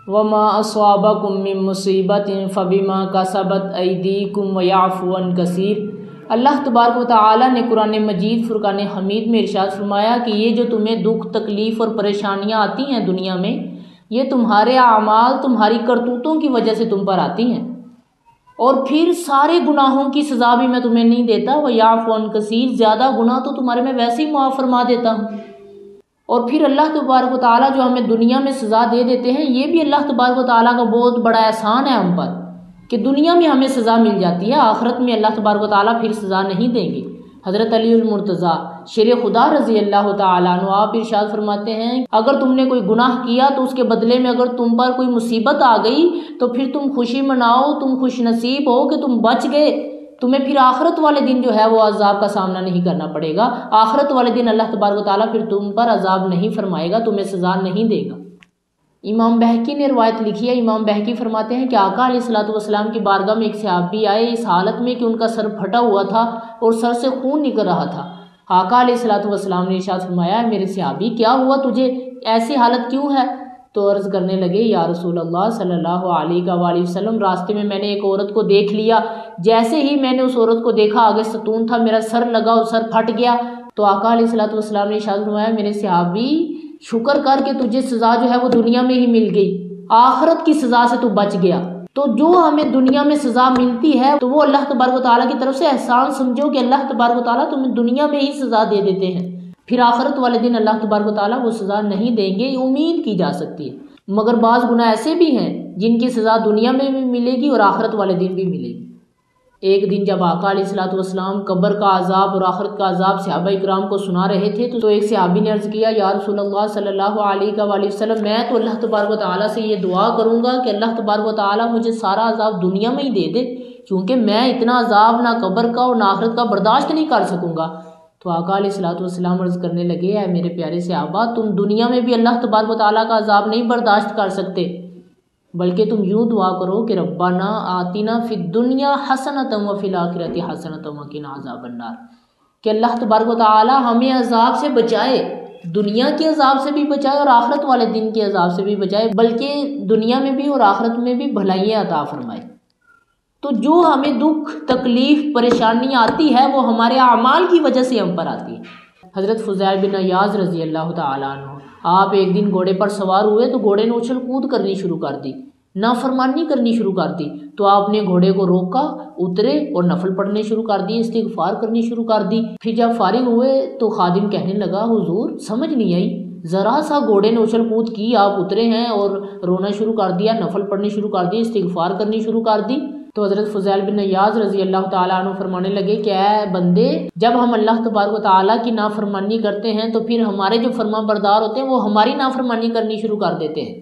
وما اصابکم من مصیبت فبما کسبت ایدیکم ویعفو عن کثیر۔ اللہ تبارک و تعالیٰ نے قرآن مجید فرقان حمید میں ارشاد فرمایا کہ یہ جو تمہیں دکھ تکلیف اور پریشانیاں آتی ہیں دنیا میں، یہ تمہارے اعمال تمہاری کرتوتوں کی وجہ سے تم پر آتی ہیں، اور پھر سارے گناہوں کی سزا بھی میں تمہیں نہیں دیتا، وَيَعْفُو عَنْ كَثِيرٍ، زیادہ گناہ تو تمہارے میں ویسے ہی معاف فرما دیتا ہوں۔ اور پھر اللہ تبارک و تعالیٰ جو ہمیں دنیا میں سزا دے دیتے ہیں، یہ بھی اللہ تبارک و تعالیٰ کا بہت بڑا احسان ہے ہم پر کہ دنیا میں ہمیں سزا مل جاتی ہے، آخرت میں اللہ تبارک و تعالیٰ پھر سزا نہیں دیں گے۔ حضرت علی المرتضیٰ شیر خدا رضی اللہ تعالیٰ عنہ آپ ارشاد فرماتے ہیں، اگر تم نے کوئی گناہ کیا تو اس کے بدلے میں اگر تم پر کوئی مصیبت آ گئی تو پھر تم خوشی مناؤ، تم خوش نصیب ہو کہ تم بچ گئے، تمہیں پھر آخرت والے دن جو ہے وہ عذاب کا سامنا نہیں کرنا پڑے گا، آخرت والے دن اللہ تبارک و تعالیٰ پھر تم پر عذاب نہیں فرمائے گا، تمہیں سزا نہیں دے گا۔ امام بہقی نے روایت لکھی ہے، امام بہقی فرماتے ہیں کہ آقا علیہ الصلوۃ والسلام کی بارگاہ میں ایک صحابی آئے اس حالت میں کہ ان کا سر پھٹا ہوا تھا اور سر سے خون نکل رہا تھا۔ آقا علیہ الصلوۃ والسلام نے ارشاد فرمایا، میرے صحابی کیا ہوا تجھے، ایسی حالت کیوں ہے؟ تو عرض کرنے لگے، یا رسول اللہ صلی اللہ علیہ وآلہ وسلم، راستے میں نے ایک عورت کو دیکھ لیا، جیسے ہی میں نے اس عورت کو دیکھا آگے ستون تھا، میرا سر لگا اور سر پھٹ گیا۔ تو آقا علیہ الصلوۃ والسلام نے ارشاد فرمایا، میرے صحابی شکر کر کے تجھے سزا جو ہے وہ دنیا میں ہی مل گئی، آخرت کی سزا سے تو بچ گیا۔ تو جو ہمیں دنیا میں سزا ملتی ہے تو وہ اللہ تبارک و تعالیٰ کی طرف سے احسان سمجھو کہ اللہ تبارک و تعالیٰ تمہیں دنیا میں ہی سزا دے دیتے ہیں، پھر آخرت والے دن اللہ تبارک و تعالیٰ وہ سزا نہیں دیں گے، امید کی جا سکتی ہے۔ مگر بعض گناہ ایسے بھی ہیں جن کی سزا دنیا میں بھی ملے گی اور آخرت والے دن بھی ملے گی۔ ایک دن جب آقا علیہ الصلوۃ والسلام قبر کا عذاب اور آخرت کا عذاب صحابہ اکرام کو سنا رہے تھے تو ایک صحابی نے عرض کیا، یا رسول اللہ صلی اللہ علیہ وآلہ وسلم، میں تو اللہ تبارک و تعالیٰ سے یہ دعا کروں گا کہ اللہ تبارک و تعالیٰ مجھے سارا عذاب دنیا میں ہی دے دے، کیونکہ میں اتنا عذاب نہ قبر کا اور نہ آخرت کا برداشت نہیں کر سکوں گا۔ تو آقا علیہ الصلوۃ والسلام عرض کرنے لگے، اے میرے پیارے صحابہ، تم دنیا میں بھی اللہ تبارک و تعالیٰ کا عذاب نہیں برداشت کر سکتے، بلکہ تم یوں دعا کرو کہ ربنا آتنا فی الدنیا حسنۃ وفی الآخرۃ حسنۃ وقنا عذاب النار، کہ اللہ تبارک و تعالیٰ ہمیں عذاب سے بچائے، دنیا کے عذاب سے بھی بچائے اور آخرت والے دن کے عذاب سے بھی بچائے، بلکہ دنیا میں بھی اور آخرت میں بھی بھلائیاں عطا فرمائے۔ تو جو ہمیں دکھ تکلیف پریشانی آتی ہے وہ ہمارے اعمال کی وجہ سے ہم پر آتی ہے۔ حضرت فضیل بن عیاض رضی اللہ تعالیٰ عنہ، آپ ایک دن گھوڑے پر سوار ہوئے تو گھوڑے نے اچھل کود کرنی شروع کر دی، نافرمانی کرنی شروع کر دی، تو آپ نے گھوڑے کو روکا، اترے اور نفل پڑھنے شروع کر دی، استغفار کرنی شروع کر دی۔ پھر جب فارغ ہوئے تو خادم کہنے لگا، حضور سمجھ نہیں آئی، ذرا سا گھوڑے نے اچھل کود کی، آپ اترے ہیں اور رونا شروع کر دیا، نفل پڑھنے شروع کر دی، استغفار کرنی شروع کر دی۔ تو حضرت فضیل بن عیاض رضی اللہ تعالیٰ عنہ فرمانے لگے کہ اے بندے، جب ہم اللہ تبارک و تعالیٰ کی نافرمانی کرتے ہیں تو پھر ہمارے جو فرما بردار ہوتے ہیں وہ ہماری نافرمانی کرنی شروع کر دیتے ہیں،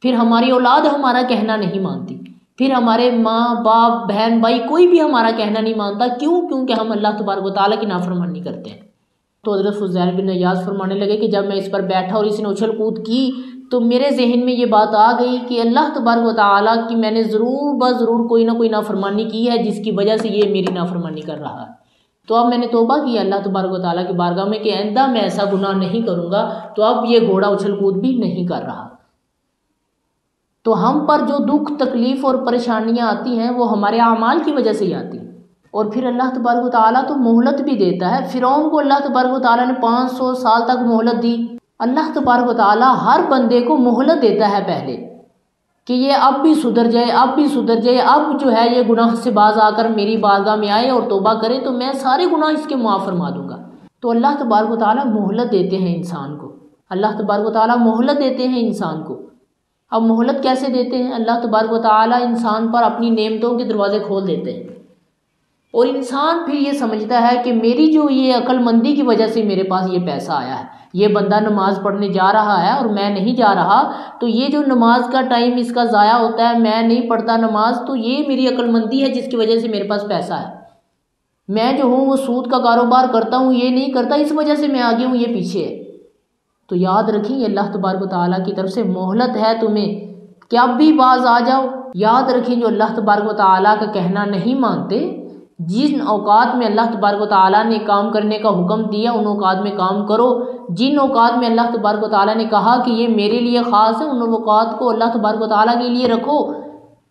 پھر ہماری اولاد ہمارا کہنا نہیں مانتی، پھر ہمارے ماں باپ بہن بھائی کوئی بھی ہمارا کہنا نہیں مانتا، کیونکہ ہم اللہ تبارک و تعالیٰ کی نافرمانی کرتے ہیں۔ تو حضرت فضیل بن عیاض فرمانے لگے کہ جب میں اس پر بیٹھا اور اس نے اچھل کود کی تو میرے ذہن میں یہ بات آ گئی کہ اللہ تبارک و تعالیٰ کی میں نے ضرور کوئی نہ کوئی نافرمانی کی ہے جس کی وجہ سے یہ میری نافرمانی کر رہا ہے۔ تو اب میں نے توبہ کی اللہ تبارک و تعالیٰ کی بارگاہ میں کہ آئندہ میں ایسا گناہ نہیں کروں گا، تو اب یہ گھوڑا اچھل کود بھی نہیں کر رہا۔ تو ہم پر جو دکھ تکلیف اور پریشانیاں آتی ہیں وہ ہمارے اعمال کی وجہ سے ہی آتی ہیں، اور پھر اللہ تبارک و تعالیٰ تو مہلت بھی دیتا ہے۔ فرعون کو اللہ تبارک و تعالیٰ نے 500 سال تک مہلت دی۔ اللہ تبارک و تعالیٰ ہر بندے کو مہلت دیتا ہے پہلے کہ یہ اب بھی سدھر جائے، اب جو ہے یہ گناہ سے باز آ کر میری بارگاہ میں آئے اور توبہ کرے تو میں سارے گناہ اس کے معاف فرما دوں گا۔ تو اللہ تبارک و تعالیٰ مہلت دیتے ہیں انسان کو، اللہ تبارک و تعالیٰ مہلت دیتے ہیں انسان کو۔ اب مہلت کیسے دیتے ہیں؟ اللہ تبارک و تعالیٰ انسان پر اپنی نعمتوں کے دروازے کھول دیتے ہیں، اور انسان پھر یہ سمجھتا ہے کہ میری جو یہ عقل مندی کی وجہ سے میرے پاس یہ پیسہ آیا ہے، یہ بندہ نماز پڑھنے جا رہا ہے اور میں نہیں جا رہا، تو یہ جو نماز کا ٹائم اس کا ضائع ہوتا ہے، میں نہیں پڑھتا نماز، تو یہ میری عقل مندی ہے جس کی وجہ سے میرے پاس پیسہ ہے۔ میں جو ہوں وہ سود کا کاروبار کرتا ہوں، یہ نہیں کرتا، اس وجہ سے میں آگے ہوں، یہ پیچھے ہے۔ تو یاد رکھیں یہ اللہ تبارک و تعالیٰ کی طرف سے مہلت ہے تمہیں کہ اب بھی باز آ جاؤ۔ یاد رکھیں جو اللہ تبارک و تعالیٰ کا کہنا نہیں مانتے، جن اوقات میں اللہ تبارک و تعالیٰ نے کام کرنے کا حکم دیا ان اوقات میں کام کرو، جن اوقات میں اللہ تبارک و تعالیٰ نے کہا کہ یہ میرے لیے خاص ہے ان اوقات کو اللہ تبارک و تعالیٰ کے لیے رکھو۔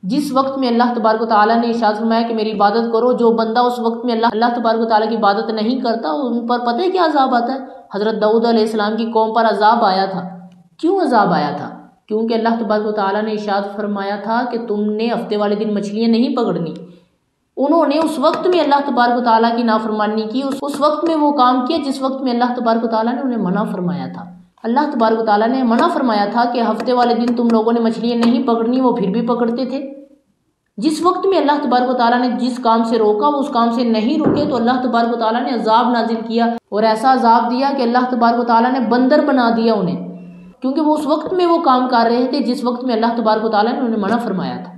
جس وقت میں اللہ تبارک و تعالیٰ نے ارشاد فرمایا کہ میری عبادت کرو، جو بندہ اس وقت میں اللہ تبارک و تعالیٰ کی عبادت نہیں کرتا ان پر پتہ ہے کیا عذاب آتا ہے؟ حضرت داؤد علیہ السلام کی قوم پر عذاب آیا تھا۔ کیوں عذاب آیا تھا؟ کیونکہ اللہ تبارک و تعالیٰ نے ارشاد فرمایا تھا کہ تم نے ہفتے والے دن مچھلیاں نہیں پکڑنی۔ انہوں نے اس وقت میں اللہ تبارک و تعالیٰ کی نافرمانی کی، اس وقت میں وہ کام کیا جس وقت میں اللہ تبارک و تعالیٰ نے انہیں منع فرمایا تھا۔ اللہ تبارک و تعالیٰ نے منع فرمایا تھا کہ ہفتے والے دن تم لوگوں نے مچھلیاں نہیں پکڑنی، وہ پھر بھی پکڑتے تھے۔ جس وقت میں اللہ تبارک و تعالیٰ نے جس کام سے روکا وہ اس کام سے نہیں رکے تو اللہ تبارک و تعالیٰ نے عذاب نازل کیا، اور ایسا عذاب دیا کہ اللہ تبارک و تعالیٰ نے بندر بنا دیا انہیں، کیونکہ وہ اس وقت میں وہ کام کر رہے تھے جس وقت میں اللہ تبارک و تعالیٰ نے انہیں منع فرمایا تھا۔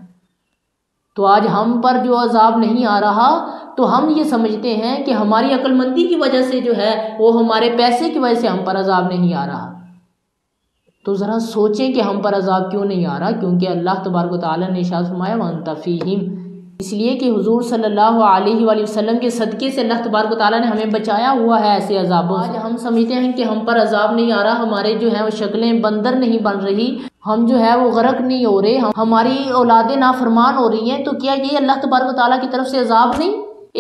تو آج ہم پر جو عذاب نہیں آ رہا تو ہم یہ سمجھتے ہیں کہ ہماری عقل مندی کی وجہ سے جو ہے وہ ہمارے پیسے کی وجہ سے ہم پر عذاب نہیں آ رہا۔ تو ذرا سوچیں کہ ہم پر عذاب کیوں نہیں آ رہا، کیونکہ اللہ تبارک و تعالیٰ نے ارشاد فرمایا وَأَنْتَ فِيهِمْ، اس لیے کہ حضور صلی اللہ علیہ وآلہ وسلم کے صدقے سے اللہ تبارک و تعالیٰ نے ہمیں بچایا ہوا ہے ایسے عذابوں سے۔ آج ہم سمجھتے ہیں کہ ہم پر عذاب نہیں آ رہا، ہمارے جو ہیں وہ شکلیں بندر نہیں بن رہی، ہم جو ہے وہ غرق نہیں ہو رہے، ہماری اولادیں نافرمان ہو رہی ہیں، تو کیا یہ اللہ تبارک و تعالیٰ کی طرف سے عذاب نہیں؟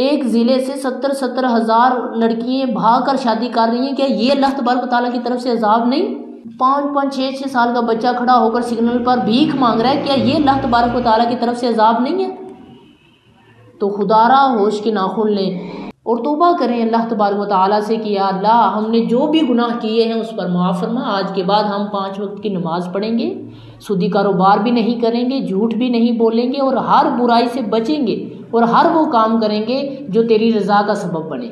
ایک ضلع سے 70 ہزار لڑکیاں بھاگ کر شادی کر رہی ہیں، کیا یہ اللہ تبارک و تعالیٰ کی طرف سے عذاب نہیں؟ 5 6 سال کا بچہ کھڑا ہو کر سگنل پر بھیک مانگ رہا ہے، کیا یہ اللہ تبارک و تعالیٰ کی طرف سے عذاب نہیں ہے؟ تو خدا را ہوش کے ناخن لیں اور توبہ کریں اللہ تبارک و تعالیٰ سے کہ یا اللہ ہم نے جو بھی گناہ کیے ہیں اس پر معاف فرما، آج کے بعد ہم 5 وقت کی نماز پڑھیں گے، سودی کاروبار بھی نہیں کریں گے، جھوٹ بھی نہیں بولیں گے، اور ہر برائی سے بچیں گے، اور ہر وہ کام کریں گے جو تیری رضا کا سبب بنے،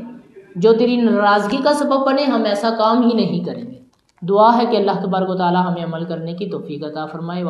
جو تیری ناراضگی کا سبب بنے، ہم ایسا کام ہی نہیں کریں گے۔ دعا ہے کہ اللہ تبارک و تعالیٰ ہمیں عمل کرنے کی توفیق عطا فرمائے۔